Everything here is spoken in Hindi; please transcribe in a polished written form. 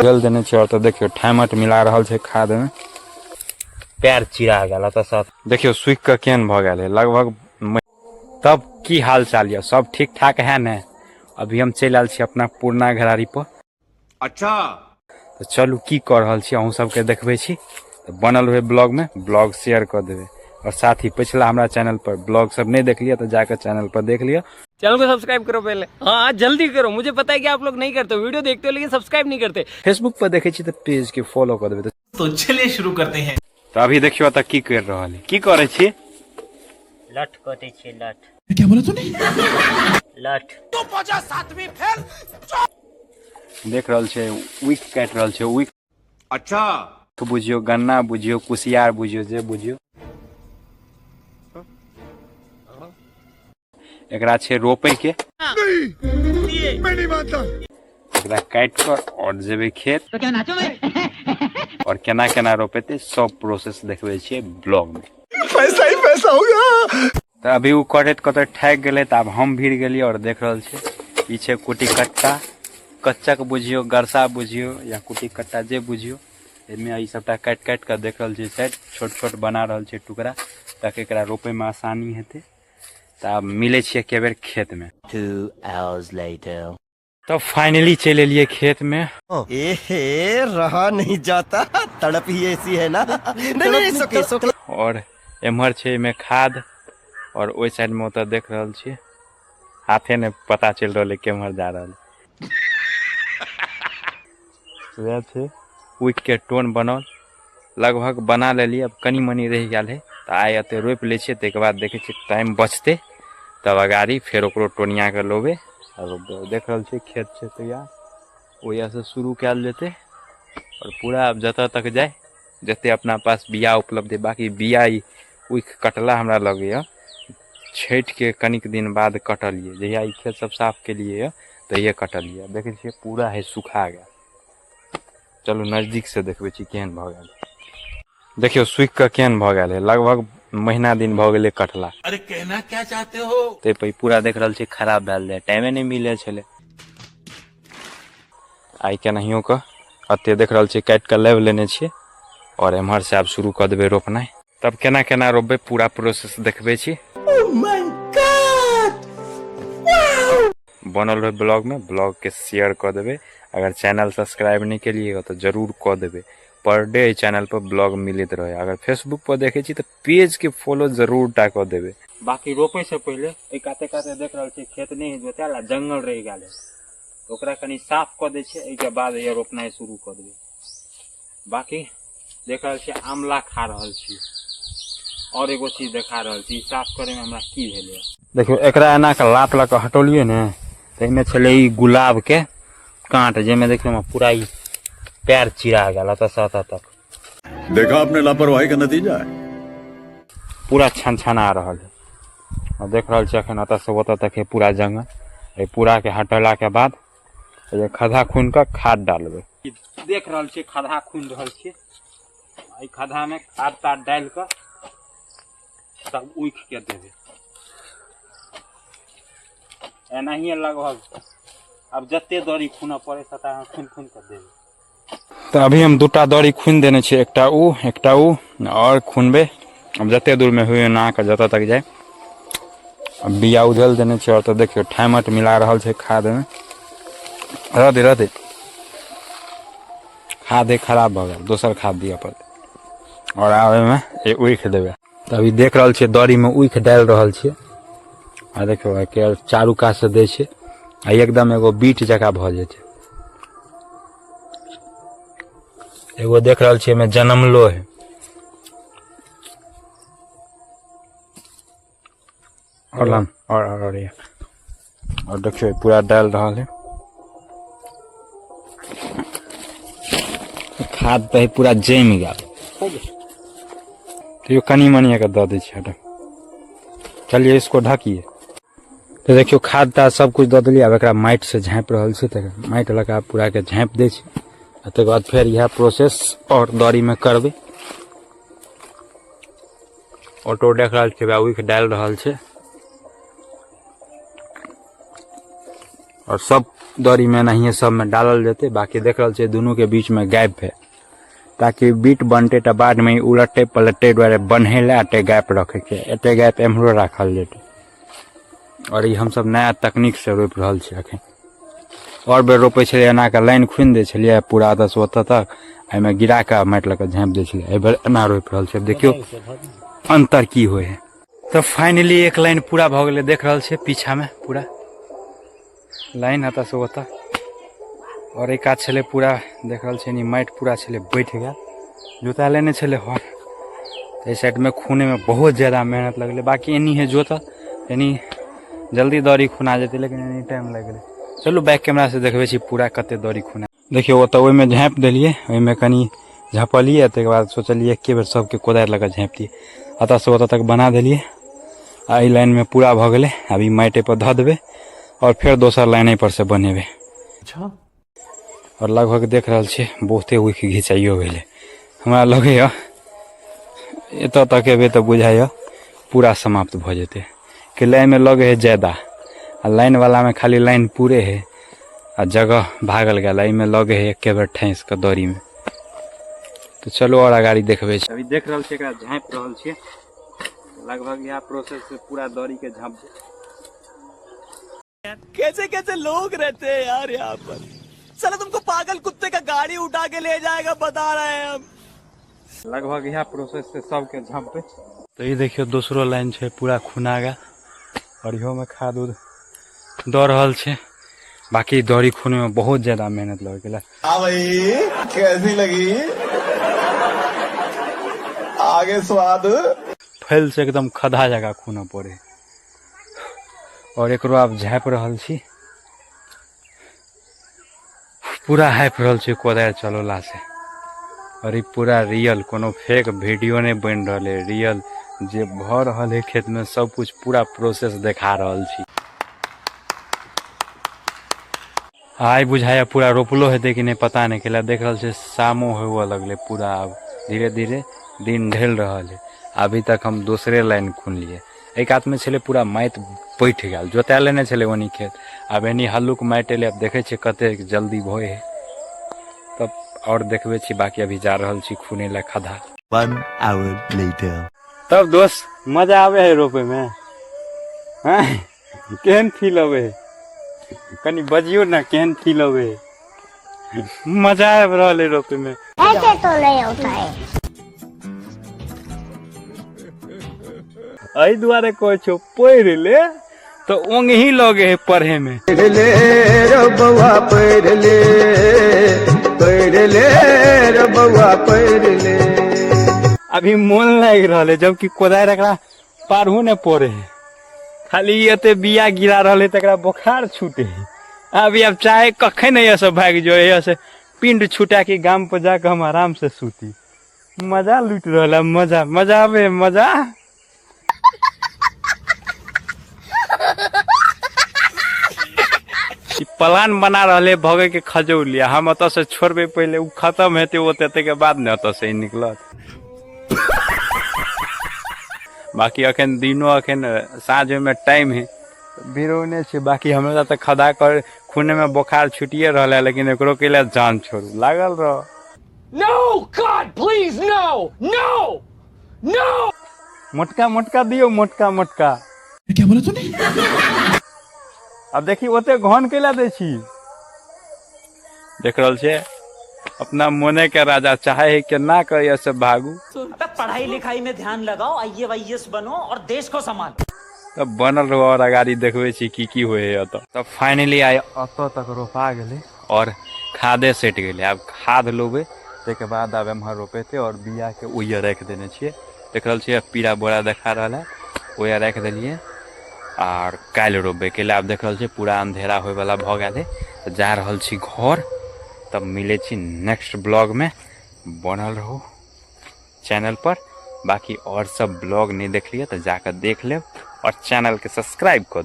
जल देने छे और तो देखियो ठामट मिला रहल छे खाद में, पैर चिरा गेल तो सब देखियो सुख के केन भ गेल है लगभग। तब की हाल चाल ये, सब ठीक ठाक है ने? अभी हम चल आल छी अपना पुरना घरारी पर। अच्छा तो चलू की कर रहल छी अहूँ सबके देखबे छी, तो बनल हुए ब्लॉग में ब्लॉग शेयर कर देवे। और साथ ही पिछला हमारा चैनल पर ब्लॉग सब नहीं देख लिया तो जाकर चैनल पर देख लिया। चैनल को सब्सक्राइब करो पहले, हाँ जल्दी करो। मुझे पता है कि आप लोग नहीं करते, वीडियो देखते हो लेकिन सब्सक्राइब नहीं करते। फेसबुक पर देखे छी तो पेज के फॉलो कर देवे। तो चलिए शुरू करते हैं। तो अभी देखियो तक की कर रहा है, की करे छी? लठ कटे छे, लठ। क्या बोला तूने? लठ तो पहुंचा 7वीं फेल। देख रहल छे वीक काट रहल छे वीक। अच्छा तो बुझियो गन्ना बुझियो कुसियार बुझियो जे बुझियो, एकरा छे रोपे के। नहीं, मैं नहीं मानता। एकरा काट कर और जेबे खेत। तो क्या नाचो में? और केना केना रोपेते सब प्रोसेस देखबे छे ब्लॉग में। पैसा ही पैसा हो गया। तो अभी वो कटत कटत ठाक गेले तो अब हम भीड़ गेलिए और देख रहल छे पीछे कुटी कट्टा, कच्चा के बुझियो गरसा बुझियो या कुटी कट्टा जे बुझियो, एमे ई सबटा काट काट कर देख रहल छे साइड छोट छोट बना रहल छे टुकड़ा, ताकि एकरा रोपे में आसानी हेते। तो अब मिले छे के बेर खेत में। 2 hours later. तो फाइनली चले लिए खेत में। एहे रहा नहीं जाता, तड़प ही ऐसी है ना। नहीं सोके और एम्हर छे में खाद और ओई साइड में उतर देख रहल छे हाथे ने पता चल रहल केम्हर जा रहल। वह छे उइक के टोन बनल, लगभग बना लेलिए, अब कनी मनी रह गया है तो आए अते रोप ले छे। तेके बाद देखे छे टाइम बचते तब अगाड़ी फिर ओकरो टोनिया के लोबे। और देख रहल छे खेत छे तैयार, ओया से शुरू कैल जेते और पूरा अब जतऽ तक जाए जते अपना पास बिया उपलब्ध है। बाकी बिया उइक कटला हमरा लगे छठ के कनिक दिन बाद कटलिए, जहिया ई खेत सब साफ के लिए तो ये कटलिए। देखे छे पूरा है सुखा गया। चलो नजदीक से देखबे छी केहन भ गेल। देखियो सुख के केहन भ गेल है, लगभग महीना दिन भ गेले कटला। अरे कहना क्या चाहते हो? ते पे पूरा देख रहल छी खराब भेल जाए, टाइमे नहीं मिले छले। आई केनाहियो के अते देख रहल छी काट के लेव लेने छी और एम्हर से आप शुरू कर देबे रोपनाइ। तब केना केना रोपबे पूरा प्रोसेस देखबे छी। ओह माय गॉड, बनल रहे ब्लॉग में, ब्लॉग के शेयर कर देबे। अगर चैनल सब्सक्राइब नहीं के लिए तो जरूर कर देबे। पर डे चैनल पर ब्लॉग मिलत रहे। अगर फेसबुक पर देखे छी तो पेज के फॉलो जरूर टा कर देबे। बाकी रोपे से पहले काते काते देख रहल छी खेत नहीं जोताला, जंगल रह गेल, ओकरा कनी साफ कर दे छे, एके बाद ये रोपनाइ शुरू कर देबे। बाकी देख रहल छी आमला खा रहल छी और एगो चीज देखा रहल छी साफ करे में हमरा की भेले। देखियो एकरा एना के लात लगा हटोलिए ने तो इमे छले ई गुलाब के कांट, जेमे देखियो पूरा ई पैर चिरा गेल सतह तक। देखा आपने लापरवाही का नतीजा है। पूरा छन छना रहल है और देख रहल छी अखन अतः से ओतऽ तक है पूरा जंगल। ए पूरा के हटला के बाद ये खद्धा खून के खाद डालबे। देख रहल छी खद्धा खून रहल छी, ई खद्धा में खाद ताद डाल के तब उइख के देबे। एनाहिए लगभग अब जते दरी खून पड़े सता खून खून कर देबे। तो अभी हम दूटा दरी खून देने छे, एकटा उ और खूनबे। अब जते दूर में हुए ना के जतऽ तक जाए। अब बिया उझल देने छे और तो देखियो ठामट मिला रहल छे खाद में। रह दे खाद खराब भ गेल, दोसर खाद दिया पड़ते और आवे में ये उइख देबे। तो अभी देख रहल छे दरी में उइख डाल रहल छे आ देखियो के चारू कात से दे छे आ एकदम एगो बीट जका भ जेते। एगो देख रहल छे में जन्मलो है और देखियो पूरा डाल रहल है खाद पे पूरा जम गया। तो कनी मनी के दे छे। चलिए इसको ढकिए। तो देखियो खाद ताद सब कुछ दे दिलिए। अब एकरा माटि से झाँप रहल छे, तो माटि लगा पूरा के झाँप दे छे। तकर बाद फिर यह प्रोसेस और दरी में करबे। ऑटो देख रहल छे उइख डाल रहल छे और सब दरी में नहीं सब में डालल जेते। बाकी देख रहल छै दोनों के बीच में गैप है, ताकि बीट बनते तो बाद में उलटे पलटे द्वारे बन्हे ला एते गैप रखे के, एते गैप एम्हरो राखल जेते। और ये हम सब नया तकनीक से रोप रहल छी अखन। और बेर रोपे छलियै एना के लाइन खुनि दै छलियै पूरा 10 ओतऽ तक, एहिमे गिरा के माटि लऽ के झाँपि दै छलियै। एहि बेर एना रोपि रहल छै, देखियो अंतर की होय है। तो फाइनली एक लाइन पूरा भ गेलै, देख रहल छै पीछा में पूरा लाइन एतऽ से ओतऽ। और एक काज छलै पूरा देख रहल छै नी माटि पूरा छलै बैठ गेल, जोता लेने छलै हर। एहि साइड में खुने में बहुत ज्यादा मेहनत लगलै। बाकी एनी है जोतल, यानी जल्दी दौरी खुना जेतै, लेकिन एनी टाइम लागि गेलै। चलू बैक कैमरा से देखबै छी पूरा कते दौरी खुना। देखियो ओतऽ ओहिमे झाँपि देलियै, ओहिमे कनि झाँपलियै, तकर बाद सोचलियै एके बेर सबके कोदारि लऽ कऽ झाँपि दियै। एतऽ से ओतऽ तक बना देलियै। आ ई लाइन में पूरा भऽ गेलै। अभी माटि पर धऽ देबै और फिर दोसर लाइन पर से बनेबै। और लगभग देख रहल छियै बहुते उइख घिचाइयो गेलै। हमरा लगैया एतऽ तक एबै तऽ बुझाइया पूरा समाप्त भऽ जेतै, कि लाइन में लगे है ज्यादा, आ लाइन वाला में खाली लाइन पूरे है आ जगह भागल गया। में लगे है एके बेर ठैस के दौरी में। तो चलो और अगाड़ी देखबै। अभी देख रहल छियै एकरा झाँपि रहल छियै। लगभग यह प्रोसेस से पूरा दौरी के झाँप। कैसे कैसे लोग रहते हैं यार यहाँ पर। साला तुमको पागल कुत्ते का गाड़ी उठा के ले जाएगा, बता रहे हैं हम। लगभग यह प्रोसेस से सबके झाँपे। तो ये देखियो दूसरो लाइन छै पूरा खुना गया, और इहो में खाद उद दऽ रहल छै। बाकी दौरी खुने में बहुत ज्यादा मेहनत लग गेला। हाँ भाई, कैसी लगी आगे स्वाद? फैल से एकदम खदा जगह खुना पड़े। और एकरो आप झाँपि रहल छी, पूरा हाँपि रहल छी कोदारि चलौला से। और ई पूरा रियल, कोनो फेक वीडियो नहीं बन रहल है, रियल जे भऽ रहल है खेत में सब कुछ पूरा प्रोसेस देखा रहल छी। आई बुझाया पूरा रोपलो हेतै कि नहीं पता नहीं, कैला देख रहल छै शामो हुआ लगले पूरा। अब धीरे धीरे दिन ढल रहल है। अभी तक हम दूसरे लाइन खुनलिए। एक हाथ में छले पूरा माटि बैठ गेल, जोता लेने छले ओनी खेत। अब एनी हल्लुक माटि एले, अब देखे छी कते जल्दी भोए है। तब और देखबे छी। बाकी अभी जा रहल छी खुने ला खदा। 1 hour later. तब दोस्त मजा आवे है रोपे में? हैं? केहन फील आवे है? कनी बजियो ना, केहन फील आवे है? मजा आवे रहल है रोपे में। ऐसे तो नहीं होता है। आई दुआरे कोई छो पढ़ ले तो ओंग ही लगे है पढ़े में। अभी मन लग रहा है, जबकि कोदारि एकरा पारहू ने पड़े है। खाली एते बिया गिरा रहा तकरा बुखार छूटे है। अभी अब चाहे कखन नहीं सब भाग जो है, पिंड छूटा के गांव पर जाकर हम आराम से सूती। मजा लूट रहा, मजा मजा आवे मजा। प्लान बना रहे भगे के खजौलिया, हम अत से छोड़बे पहले उ खत्म हेते ओते के बाद ने अत से ही निकलत। बाकी अखन दिनो अखन साँझ में टाइम है, भीड़ो नहीं छे। बाकी हमरा तो खदा कर खूने में बुखार छुटिए रहा है, लेकिन एकरो के लिए जान छोड़ू लागल रह। No, God, please, no, no, no. मोटका मोटका दियो, मोटका मोटका। क्या बोला तूने? अब देखी ओते घन कैला दे छी। देख रहल छे अपना मोने के राजा चाहे है कि ना करे से भागू। पढ़ाई लिखाई में ध्यान लगाओ, IAS बनो और देश को संभालो। तब बनल रहो और अगाड़ी देखबे छी की होए है अत। तब फाइनली आय अत तक रोपा गेले और खादे सेट गेले। अब खाद लोबे तेके बाद अब हम रोपेते और बिया के ओइया रख देने छिए। देख रहल छिए पीरा बोरा देखा रहल है, ओइया रख देलिए और काल रोपबे के लिए। आप देख रहल छिए पूरा अंधेरा होय वाला भ गेल है, तो जा रहल छी घर। तब मिले छी नेक्स्ट ब्लॉग में। बनल रहो चैनल पर। बाकी और सब ब्लॉग नहीं देख लिए तो जाकर देख ले और चैनल के सब्सक्राइब कर दे।